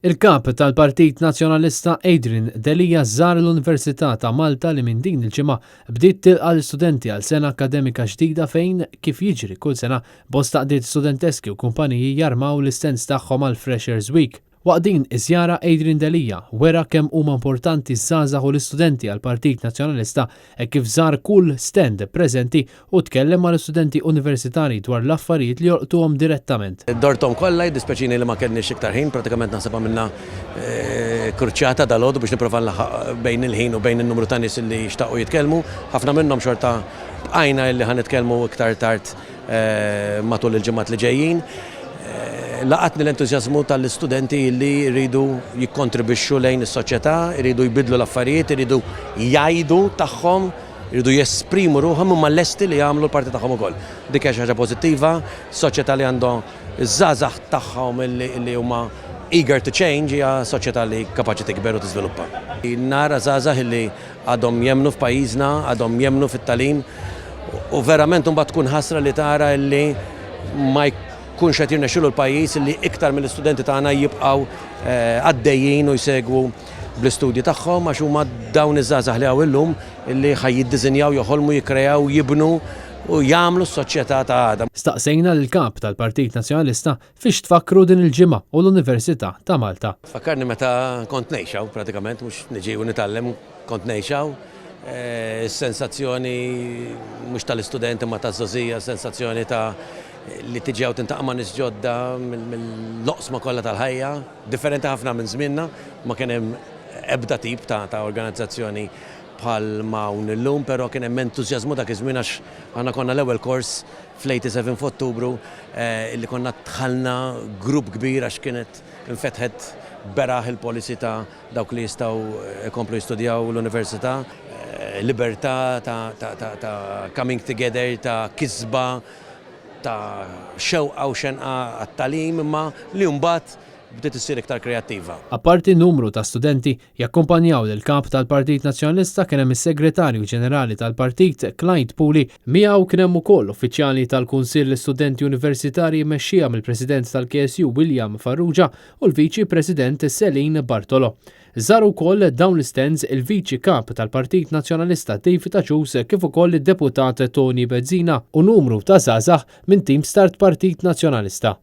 Il-kap tal-Partit Nazzjonalista Adrian Delija żar l-Università ta' Malta li minn din il-ġimgħa bdiet tilqa' l-istudenti għal sena akademika ġdida fejn kif jiġri kull sena bosta qdiet studenteski u kumpaniji jarmaw l-istands tagħhom għal Freshers Week. Waqt din iż-żjara Adrian Delija wera kemm huma importanti żgħażagħ u l-istudenti għall-Partit Nazzjonalista e kif żar kull stand preżenti u tkellem mal-istudenti universitarji dwar l-affarijiet li jolqtuhom direttament. Dortom kollha jiddispeċini li ma kellniex iktar ħin, pratikament naħseb għamilna kurċjata dal-għodu biex nipprova nlaħħaq bejn il-ħin u bejn in-numru ta' nies li jixtaqu jitkellmu. Ħafna minnhom xorta bqajna li ħanitkellmu iktar tard matul il-ġimgħat li ġejjin. Laqatni l-entużjażmu tal-istudenti li jridu jikkontribwixxu lejn is-soċjetà, jridu jbidlu l-affarijiet, jridu jgħidu tagħhom, jridu jesprimu ruħhom huma lesti li jagħmlu l-parti tagħhom ukoll. Dik hija xi ħaġa pożittiva, soċjetà li għandhom iż-żgħażagħ tagħhom li huma eager to change hija soċjetà li kapaċi tikber u tiżviluppa. Nara żgħażagħ li għadhom jemmnu f'pajjiżna, għadhom jemmnu fit-tagħlim u verament imbagħad tkun ħasra li tara li ma kunx qed jirnexxielu l-pajjiż li iktar mill-istudenti tagħna jibqgħu għaddejjin u jsegwu bl-istudji tagħhom għax huma dawn iż-żgħażagħ li hawn illum li ħajjiddiżinjaw, joħolmu, jikkreaw, jibnu u jagħmlu s-soċjetà ta' għada. Staqsejna lill-kap tal-Partit Nazzjonalista fiex tfakru din il-ġimgħa u l-Università ta' Malta. Fakkarni meta kont ngħixaw pratikament mhux niġi u nitgħallem kont ngħixaw. Sensazzjoni mhux tal-istudenti ma taż-żożija, sensazzjoni ta' li tiġi u tintaqa' ma' nies ġodda mill-loqsma kollha tal-ħajja, differenti ħafna minn żmienna, ma kien hemm ebda tip ta' organizzazzjoni bħal hawn illum, però kien hemm entużjażmu dak iż-żmien għax aħna konna l-ewwel kors fl-87 f'Ottubru illi konna dħalna grupp kbir għax kienet infetħet beraħ il-policy ta' dawk li jistgħu jkomplu jistudjaw l-università, libertà ta' coming together, ta' kisba, ta' xewqa u xenqa għat-tagħlim imma li mbagħad bdiet issir iktar kreattiva. Apparti numru ta' studenti jakkumpanjaw lill-kap tal-Partit Nazzjonalista kien hemm is-Segretarju Ġenerali tal-Partit Clyde Puli miegħu kien hemm ukoll uffiċjali tal-Kunsill Studenti Universitarji mmexxija mill-President tal-KSU William Farrugia u l-Viċi President Celine Bartolo. Żaru wkoll dawn l-istands il-Viċi Kap tal-Partit Nazzjonalista David Aġus kif ukoll id-Deputat Tony Bezzina u numru ta' żgħażagħ minn tim Start Partit Nazzjonalista.